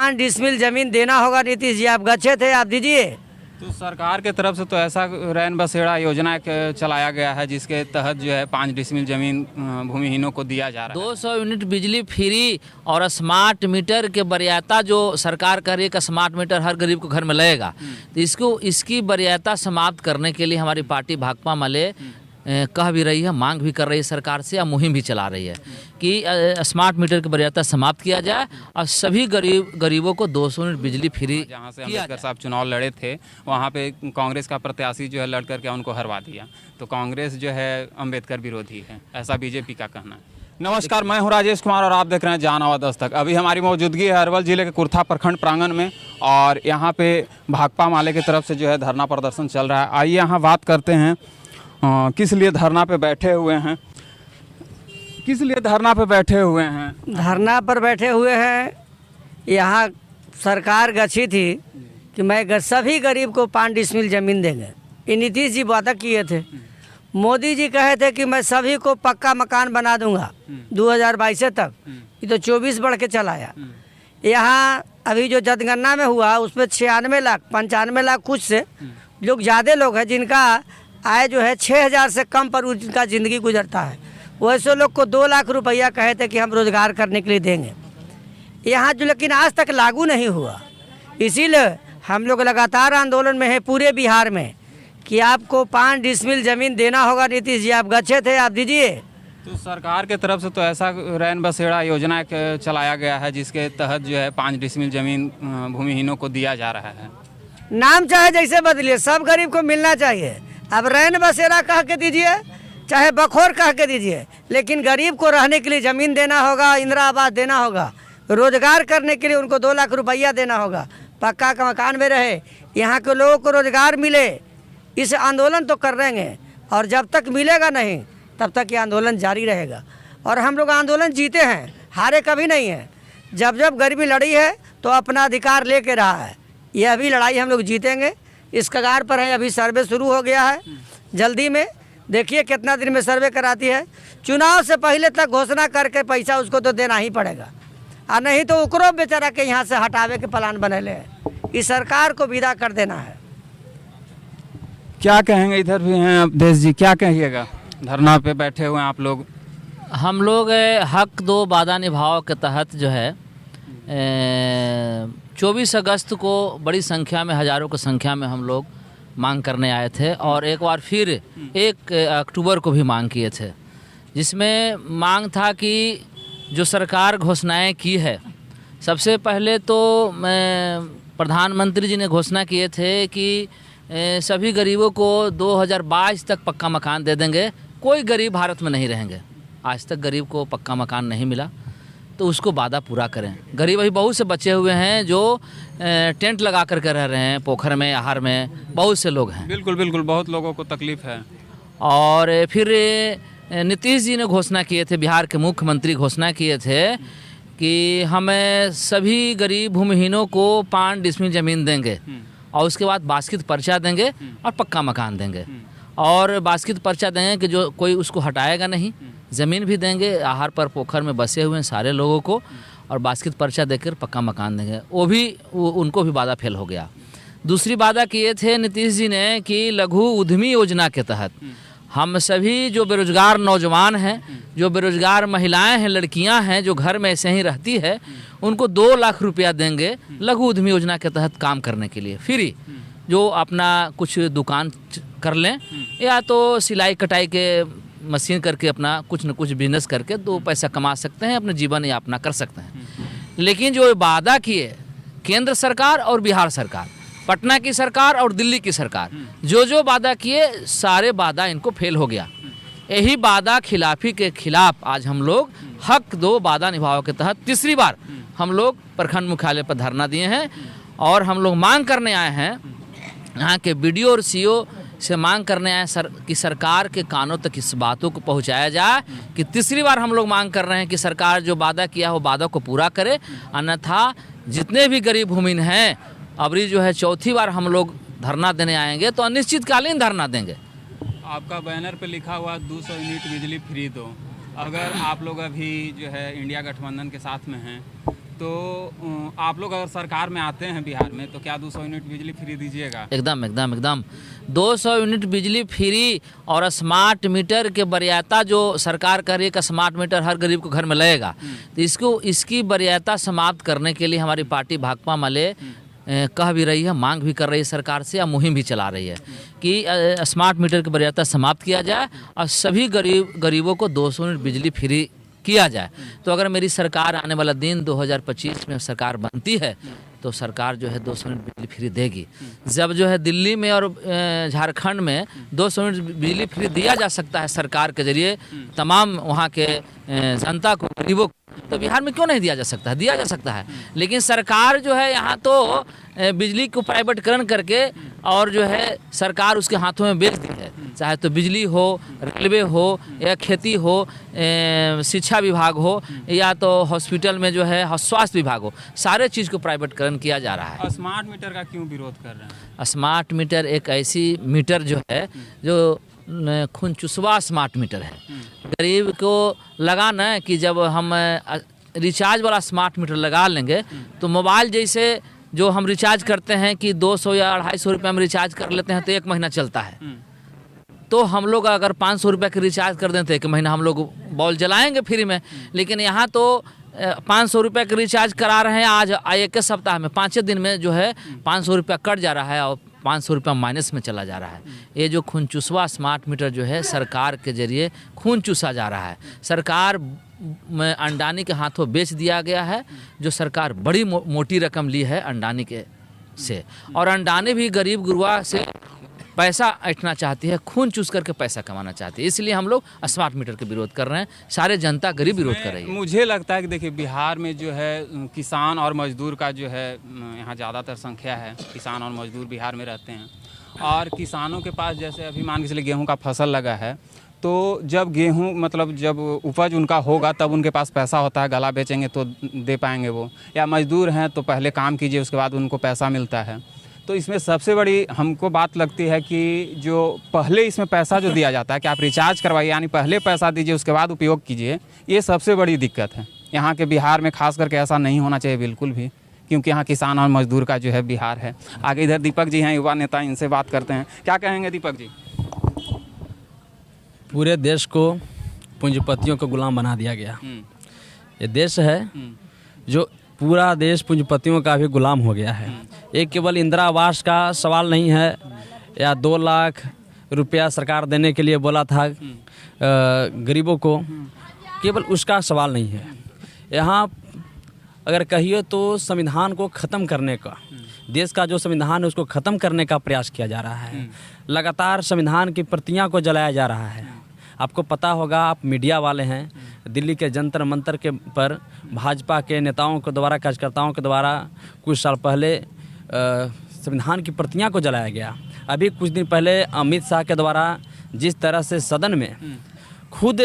5 decimal ज़मीन देना होगा। नीतीश जी आप गच्छे थे, आप दीजिए। तो सरकार के तरफ से तो ऐसा रैन बसेरा योजना चलाया गया है जिसके तहत जो है 5 डिसमिल जमीन भूमिहीनों को दिया जा रहा है। 200 यूनिट बिजली फ्री और स्मार्ट मीटर के वरीयता जो सरकार कह रही है कि स्मार्ट मीटर हर गरीब को घर में लगेगा, तो इसकी वरीयता समाप्त करने के लिए हमारी पार्टी भाकपा माले कह भी रही है, मांग भी कर रही है सरकार से, या मुहिम भी चला रही है कि स्मार्ट मीटर की वरीयता समाप्त किया जाए और सभी गरीबों को 200 यूनिट बिजली फ्री। जहाँ से अम्बेडकर साहब चुनाव लड़े थे वहाँ पे कांग्रेस का प्रत्याशी जो है लड़ करके उनको हरवा दिया, तो कांग्रेस जो है अम्बेडकर विरोधी है, ऐसा बीजेपी का कहना है। नमस्कार, मैं हूँ राजेश कुमार और आप देख रहे हैं जान आवाज़ दस्तक। अभी हमारी मौजूदगी है अरवल जिले के कुर्था प्रखंड प्रांगण में और यहाँ पे भाकपा माले की तरफ से जो है धरना प्रदर्शन चल रहा है। आइए यहाँ बात करते हैं किस लिए धरना पे बैठे हुए हैं, किस लिए धरना पे बैठे हुए हैं। धरना पर बैठे हुए हैं, यहाँ सरकार गच्छी थी कि सभी गरीब को 5 डिसमिल ज़मीन देंगे। ये नीतीश जी वादा किए थे। मोदी जी कहे थे कि मैं सभी को पक्का मकान बना दूंगा 2022 तक, ये तो 24 बढ़ के चलाया। यहाँ अभी जो जनगणना में हुआ उसमें 96 लाख 95 लाख कुछ से लोग ज़्यादा लोग हैं जिनका आय जो है 6000 से कम पर उनका ज़िंदगी गुजरता है। वैसे लोग को 2 लाख रुपया कहे थे कि हम रोज़गार करने के लिए देंगे यहाँ, जो लेकिन आज तक लागू नहीं हुआ। इसीलिए हम लोग लगातार आंदोलन में हैं पूरे बिहार में कि आपको 5 डिसमिल ज़मीन देना होगा। नीतीश जी आप गच्छे थे, आप दीजिए। तो सरकार के तरफ से तो ऐसा रैन बसेरा योजना चलाया गया है जिसके तहत जो है 5 डिसमिल जमीन भूमिहीनों को दिया जा रहा है। नाम चाहे जैसे बदलिए, सब गरीब को मिलना चाहिए। अब रैन बसेरा कह के दीजिए, चाहे बखोर कह के दीजिए, लेकिन गरीब को रहने के लिए ज़मीन देना होगा, इंदिरा आवास देना होगा, रोज़गार करने के लिए उनको 2 लाख रुपया देना होगा, पक्का का मकान में रहे, यहाँ के लोगों को रोज़गार मिले। इस आंदोलन तो कर रहेंगे और जब तक मिलेगा नहीं तब तक ये आंदोलन जारी रहेगा। और हम लोग आंदोलन जीते हैं, हारे कभी नहीं हैं। जब जब गरीबी लड़ी है तो अपना अधिकार लेके रहा है। यह भी लड़ाई हम लोग जीतेंगे, इस कगार पर है। अभी सर्वे शुरू हो गया है, जल्दी में देखिए कितना दिन में सर्वे कराती है। चुनाव से पहले तक घोषणा करके पैसा उसको तो देना ही पड़ेगा, और नहीं तो उकरो बेचारा के यहाँ से हटावे के प्लान बनेले हैं। इस सरकार को विदा कर देना है। क्या कहेंगे, इधर भी हैं अवधेश जी, क्या कहिएगा? धरना पे बैठे हुए हैं आप लोग। हम लोग हक दो वादा निभाओ के तहत जो है 24 अगस्त को बड़ी संख्या में, हज़ारों की संख्या में हम लोग मांग करने आए थे और एक बार फिर 1 अक्टूबर को भी मांग किए थे, जिसमें मांग था कि जो सरकार घोषणाएं की है, सबसे पहले तो प्रधानमंत्री जी ने घोषणा किए थे कि सभी गरीबों को 2022 तक पक्का मकान दे देंगे। कोई गरीब भारत में नहीं रहेंगे, आज तक गरीब को पक्का मकान नहीं मिला, तो उसको वादा पूरा करें। गरीब अभी बहुत से बचे हुए हैं जो टेंट लगा करके रह रहे हैं, पोखर में, आहार में, बहुत से लोग हैं। बिल्कुल बिल्कुल, बहुत लोगों को तकलीफ है। और फिर नीतीश जी ने घोषणा किए थे, बिहार के मुख्यमंत्री घोषणा किए थे कि हमें सभी गरीब भूमिहीनों को 5 डिसमिल ज़मीन देंगे और उसके बाद बास्कित पर्चा देंगे और पक्का मकान देंगे, और बास्कित पर्चा देंगे कि जो कोई उसको हटाएगा नहीं, ज़मीन भी देंगे आहार पर, पोखर में बसे हुए सारे लोगों को, और बास्कित पर्चा देकर पक्का मकान देंगे। उनको भी वादा फेल हो गया। दूसरी वादा किए थे नीतीश जी ने कि लघु उद्यमी योजना के तहत हम सभी जो बेरोजगार नौजवान हैं, जो बेरोजगार महिलाएं हैं, लड़कियां हैं जो घर में ऐसे ही रहती है, उनको 2 लाख रुपया देंगे लघु उद्यमी योजना के तहत काम करने के लिए फ्री, जो अपना कुछ दुकान कर लें या तो सिलाई कटाई के मशीन करके अपना कुछ न कुछ बिजनेस करके 2 पैसा कमा सकते हैं, अपने जीवन यापना कर सकते हैं। लेकिन जो वादा किए केंद्र सरकार और बिहार सरकार, पटना की सरकार और दिल्ली की सरकार, जो वादा किए सारे वादा इनको फेल हो गया। यही वादा खिलाफी के खिलाफ आज हम लोग हक दो वादा निभाओ के तहत तीसरी बार हम लोग प्रखंड मुख्यालय पर धरना दिए हैं और हम लोग मांग करने आए हैं, यहाँ के बीडीओ और सीओ से मांग करने आए कि सरकार के कानों तक इस बातों को पहुँचाया जाए कि तीसरी बार हम लोग मांग कर रहे हैं कि सरकार जो वादा किया हो वादा को पूरा करे, अन्यथा जितने भी गरीब भूमिहीन हैं अबरी जो है 4थी बार हम लोग धरना देने आएंगे तो अनिश्चितकालीन धरना देंगे। आपका बैनर पे लिखा हुआ 200 यूनिट बिजली फ्री दो। अगर आप लोग अभी जो है इंडिया गठबंधन के साथ में हैं तो आप लोग अगर सरकार में आते हैं बिहार में तो क्या 200 यूनिट बिजली फ्री दीजिएगा? एकदम एकदम एकदम 200 यूनिट बिजली फ्री और स्मार्ट मीटर के वरीयता जो सरकार कह रही है कि स्मार्ट मीटर हर गरीब को घर में लगेगा, तो इसकी वरीयता समाप्त करने के लिए हमारी पार्टी भाकपा माले कह भी रही है, मांग भी कर रही है सरकार से, या मुहिम भी चला रही है कि स्मार्ट मीटर की वरीयता समाप्त किया जाए और सभी गरीबों को 200 यूनिट बिजली फ्री किया जाए। तो अगर मेरी सरकार आने वाला दिन 2025 में सरकार बनती है तो सरकार जो है 200 यूनिट बिजली फ्री देगी। जब जो है दिल्ली में और झारखंड में 200 यूनिट बिजली फ्री दिया जा सकता है सरकार के जरिए तमाम वहाँ के जनता को, गरीबों को, तो बिहार में क्यों नहीं दिया जा सकता है? दिया जा सकता है। लेकिन सरकार जो है यहाँ तो बिजली को प्राइवेटीकरण करके और जो है सरकार उसके हाथों में बेच दी है, चाहे तो बिजली हो, रेलवे हो, या खेती हो, शिक्षा विभाग हो, या तो हॉस्पिटल में जो है स्वास्थ्य विभाग हो, सारे चीज़ को प्राइवेटीकरण किया जा रहा है। स्मार्ट मीटर का क्यों विरोध कर रहे हैं? स्मार्ट मीटर एक ऐसी मीटर जो है जो खून चुसवा स्मार्ट मीटर है। गरीब को लगा ना कि जब हम रिचार्ज वाला स्मार्ट मीटर लगा लेंगे तो मोबाइल जैसे जो हम रिचार्ज करते हैं कि 200 या 250 रुपये में रिचार्ज कर लेते हैं तो 1 महीना चलता है, तो हम लोग अगर 500 रुपये का रिचार्ज कर दें तो 1 महीना हम लोग बॉल जलाएंगे फ्री में। लेकिन यहाँ तो 500 रुपये का रिचार्ज करा रहे हैं, आज एक सप्ताह में 5 दिन में जो है 500 रुपया कट जा रहा है और 500 रुपया माइनस में चला जा रहा है। ये जो खून चूसवा स्मार्ट मीटर जो है सरकार के जरिए खून चूसा जा रहा है। सरकार में अंडानी के हाथों बेच दिया गया है, जो सरकार बड़ी मोटी रकम ली है अंडानी के से, और अंडानी भी गरीब गुरबा से पैसा ऐंठना चाहती है, खून चूस करके पैसा कमाना चाहती है। इसलिए हम लोग स्मार्ट मीटर के विरोध कर रहे हैं, सारे जनता गरीब विरोध कर रही है। मुझे लगता है कि देखिए बिहार में जो है किसान और मजदूर का जो है यहाँ ज़्यादातर संख्या है, किसान और मजदूर बिहार में रहते हैं। और किसानों के पास जैसे अभी मान के चलिए गेहूँ का फसल लगा है, तो जब गेहूँ मतलब जब उपज उनका होगा तब उनके पास पैसा होता है, गला बेचेंगे तो दे पाएंगे वो, या मजदूर हैं तो पहले काम कीजिए उसके बाद उनको पैसा मिलता है। तो इसमें सबसे बड़ी हमको बात लगती है कि जो पहले इसमें पैसा जो दिया जाता है कि आप रिचार्ज करवाइए, यानी पहले पैसा दीजिए उसके बाद उपयोग कीजिए, ये सबसे बड़ी दिक्कत है यहाँ के बिहार में। खास करके ऐसा नहीं होना चाहिए बिल्कुल भी, क्योंकि यहाँ किसान और मजदूर का जो है बिहार है। आगे इधर दीपक जी हैं, युवा नेता, इनसे बात करते हैं। क्या कहेंगे दीपक जी? पूरे देश को पूंजीपतियों को गुलाम बना दिया गया। ये देश है जो पूरा देश पूंजीपतियों का भी गुलाम हो गया है। एक केवल इंदिरा आवास का सवाल नहीं है, या 2 लाख रुपया सरकार देने के लिए बोला था गरीबों को, केवल उसका सवाल नहीं है। यहाँ अगर कहिए तो संविधान को ख़त्म करने का, देश का जो संविधान है उसको ख़त्म करने का प्रयास किया जा रहा है। लगातार संविधान की प्रतियां को जलाया जा रहा है। आपको पता होगा, आप मीडिया वाले हैं, दिल्ली के जंतर मंतर के पर भाजपा के नेताओं के द्वारा, कार्यकर्ताओं के द्वारा कुछ साल पहले संविधान की प्रतियां को जलाया गया। अभी कुछ दिन पहले अमित शाह के द्वारा जिस तरह से सदन में खुद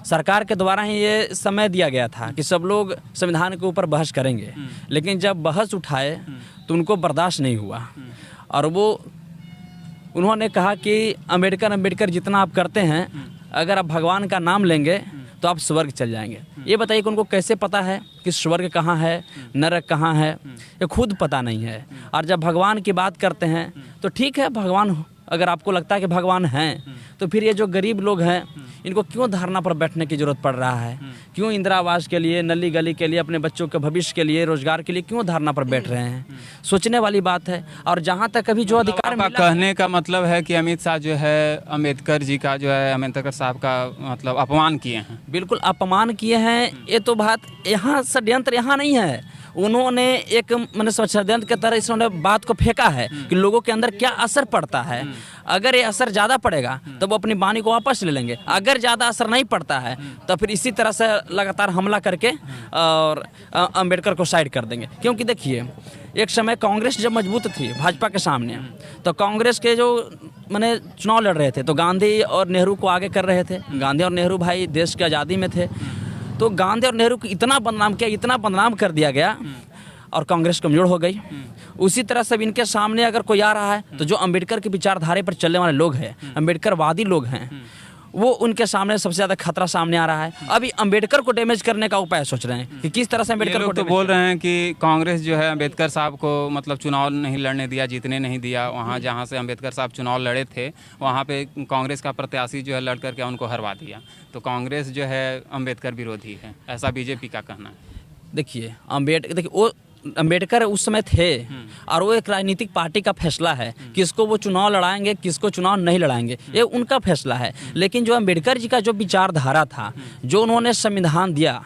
सरकार के द्वारा ही ये समय दिया गया था कि सब लोग संविधान के ऊपर बहस करेंगे, लेकिन जब बहस उठाए तो उनको बर्दाश्त नहीं हुआ, और वो उन्होंने कहा कि अम्बेडकर जितना आप करते हैं, अगर आप भगवान का नाम लेंगे तो आप स्वर्ग चल जाएंगे। ये बताइए कि उनको कैसे पता है कि स्वर्ग कहाँ है, नरक कहाँ है? ये खुद पता नहीं है। और जब भगवान की बात करते हैं तो ठीक है, भगवान अगर आपको लगता है कि भगवान हैं, तो फिर ये जो गरीब लोग हैं इनको क्यों धरना पर बैठने की ज़रूरत पड़ रहा है? क्यों इंदिरा आवास के लिए, नली गली के लिए, अपने बच्चों के भविष्य के लिए, रोजगार के लिए क्यों धरना पर बैठ रहे हैं? सोचने वाली बात है। और जहाँ तक अभी जो अधिकार मिला, कहने का मतलब है कि अमित शाह जो है अम्बेडकर जी का जो है, अम्बेडकर साहब का मतलब अपमान किए हैं। बिल्कुल अपमान किए हैं। ये तो बात यहाँ षड्यंत्र यहाँ नहीं है, उन्होंने एक मैंने षड्यंत्र की तरह इन्होंने बात को फेंका है कि लोगों के अंदर क्या असर पड़ता है। अगर ये असर ज़्यादा पड़ेगा तो वो अपनी वाणी को वापस ले लेंगे, अगर ज़्यादा असर नहीं पड़ता है तो फिर इसी तरह से लगातार हमला करके और अम्बेडकर को साइड कर देंगे। क्योंकि देखिए, एक समय कांग्रेस जब मजबूत थी भाजपा के सामने, तो कांग्रेस के जो मैंने चुनाव लड़ रहे थे तो गांधी और नेहरू को आगे कर रहे थे। गांधी और नेहरू भाई देश की आज़ादी में थे, तो गांधी और नेहरू को इतना बदनाम किया, इतना बदनाम कर दिया गया और कांग्रेस कमजोर हो गई। उसी तरह से इनके सामने अगर कोई आ रहा है तो जो अम्बेडकर की विचारधारा पर चलने वाले लोग हैं, अम्बेडकरवादी लोग हैं, वो उनके सामने सबसे ज़्यादा खतरा सामने आ रहा है। अभी अंबेडकर को डैमेज करने का उपाय सोच रहे हैं कि किस तरह से ये अंबेडकर को लोग तो बोल रहे हैं कि कांग्रेस जो है अंबेडकर साहब को मतलब चुनाव नहीं लड़ने दिया, जीतने नहीं दिया। वहाँ जहाँ से अंबेडकर साहब चुनाव लड़े थे वहाँ पे कांग्रेस का प्रत्याशी जो है लड़ करके उनको हरवा दिया। तो कांग्रेस जो है अंबेडकर विरोधी है, ऐसा बीजेपी का कहना है। देखिए वो अंबेडकर उस समय थे और वो एक राजनीतिक पार्टी का फैसला है, किसको वो चुनाव लड़ाएंगे किसको चुनाव नहीं लड़ाएंगे ये उनका फैसला है। लेकिन जो अंबेडकर जी का जो विचारधारा था, जो उन्होंने संविधान दिया,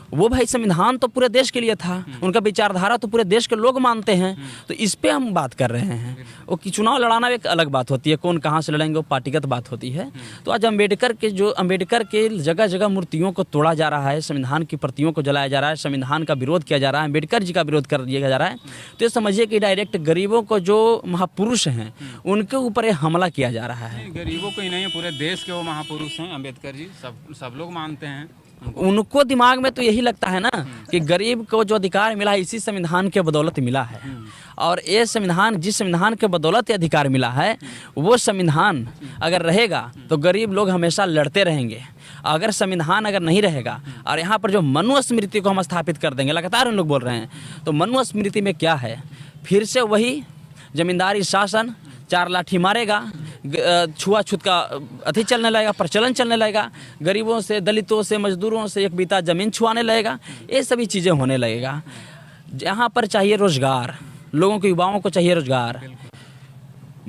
वो भाई संविधान तो पूरे देश के लिए था, उनका विचारधारा तो पूरे देश के लोग मानते हैं। तो इस पे हम बात कर रहे हैं। वो कि चुनाव लड़ाना एक अलग बात होती है, कौन कहाँ से लड़ेंगे वो पार्टीगत बात होती है। तो आज अंबेडकर के जगह जगह मूर्तियों को तोड़ा जा रहा है, संविधान की प्रतियों को जलाया जा रहा है, संविधान का विरोध किया जा रहा है, अंबेडकर जी का विरोध कर दिया जा रहा है। तो ये समझिए कि डायरेक्ट गरीबों को जो महापुरुष हैं उनके ऊपर हमला किया जा रहा है। गरीबों को ही नहीं है, पूरे देश के वो महापुरुष हैं अम्बेडकर जी, सब लोग मानते हैं। उनको दिमाग में तो यही लगता है ना कि गरीब को जो अधिकार मिला है इसी संविधान के बदौलत मिला है। और ये संविधान, जिस संविधान के बदौलत ये अधिकार मिला है, वो संविधान अगर रहेगा तो गरीब लोग हमेशा लड़ते रहेंगे। अगर संविधान अगर नहीं रहेगा और यहाँ पर जो मनुस्मृति को हम स्थापित कर देंगे, लगातार उन लोग बोल रहे हैं, तो मनुस्मृति में क्या है, फिर से वही जमींदारी शासन, 4 लाठी मारेगा, छुआछूत का अति चलने लगेगा, प्रचलन चलने लगेगा, गरीबों से, दलितों से, मजदूरों से एक बीता ज़मीन छुआने लगेगा, ये सभी चीज़ें होने लगेगा। जहाँ पर चाहिए रोज़गार, लोगों के युवाओं को चाहिए रोज़गार,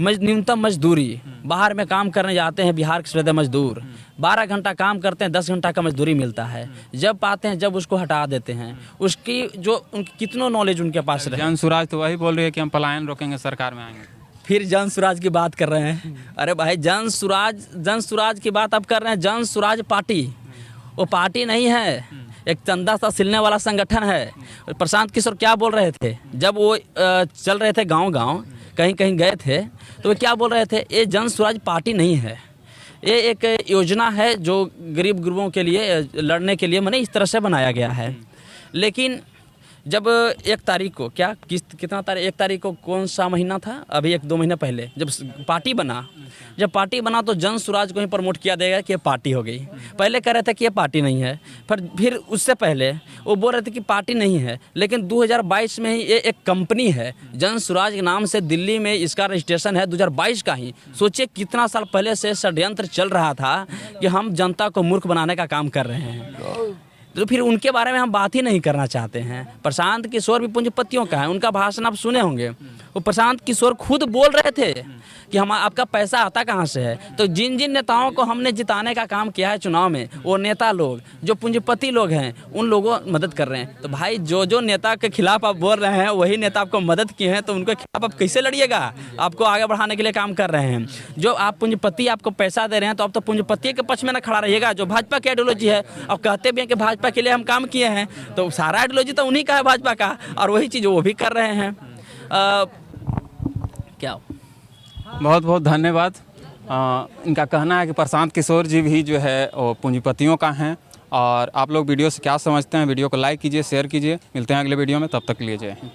न्यूनतम मजदूरी, बाहर में काम करने जाते हैं बिहार के सैकड़ों मजदूर, 12 घंटा काम करते हैं, 10 घंटा का मजदूरी मिलता है, जब पाते हैं जब उसको हटा देते हैं। उसकी जो कितनों नॉलेज उनके पास रहे। जन सुराज तो वही बोल रही है कि हम पलायन रोकेंगे, सरकार में आएंगे। फिर जन सुराज की बात कर रहे हैं। अरे भाई जन सुराज की बात अब कर रहे हैं। जन सुराज पार्टी वो पार्टी नहीं है, एक चंदा सा सिलने वाला संगठन है। प्रशांत किशोर क्या बोल रहे थे जब वो चल रहे थे गांव-गांव, कहीं गए थे, तो वो क्या बोल रहे थे, ये जन सुराज पार्टी नहीं है, ये एक योजना है जो गरीबों के लिए लड़ने के लिए मैंने इस तरह से बनाया गया है। लेकिन जब 1 तारीख को कितना तारीख, 1 तारीख को कौन सा महीना था, अभी 1-2 महीने पहले जब पार्टी बना तो जन सुराज को ही प्रमोट किया देगा कि ये पार्टी हो गई। पहले कह रहे थे कि ये पार्टी नहीं है, फिर उससे पहले वो बोल रहे थे कि पार्टी नहीं है, लेकिन 2022 में ही ये एक कंपनी है जन सुराज के नाम से, दिल्ली में इसका रजिस्ट्रेशन है 2022 का ही। सोचिए कितना साल पहले से षड्यंत्र चल रहा था कि हम जनता को मूर्ख बनाने का काम कर रहे हैं। तो फिर उनके बारे में हम बात ही नहीं करना चाहते हैं। प्रशांत किशोर भी पूंजीपतियों का है, उनका भाषण आप सुने होंगे। वो प्रशांत किशोर खुद बोल रहे थे कि हम आपका पैसा आता कहाँ से है। तो जिन नेताओं को हमने जिताने का काम किया है चुनाव में, वो नेता लोग जो पूंजीपति लोग हैं उन लोगों मदद कर रहे हैं। तो भाई जो नेता के खिलाफ आप बोल रहे हैं वही नेता आपको मदद किए हैं, तो उनके खिलाफ आप कैसे लड़िएगा। आपको आगे बढ़ाने के लिए काम कर रहे हैं। जो आप पूंजीपति आपको पैसा दे रहे हैं तो आप तो पूंजीपति के पक्ष में ना खड़ा रहिएगा। जो भाजपा की आइडियोलॉजी है, आप कहते भी हैं कि भाजपा के लिए हम काम किए हैं, तो सारा आइडियोलॉजी तो उन्हीं का है भाजपा का, और वही चीज़ वो भी कर रहे हैं। क्या बहुत बहुत धन्यवाद। इनका कहना है कि प्रशांत किशोर जी भी जो है वो पूंजीपतियों का हैं। और आप लोग वीडियो से क्या समझते हैं, वीडियो को लाइक कीजिए, शेयर कीजिए। मिलते हैं अगले वीडियो में, तब तक के लिए जय हिंद।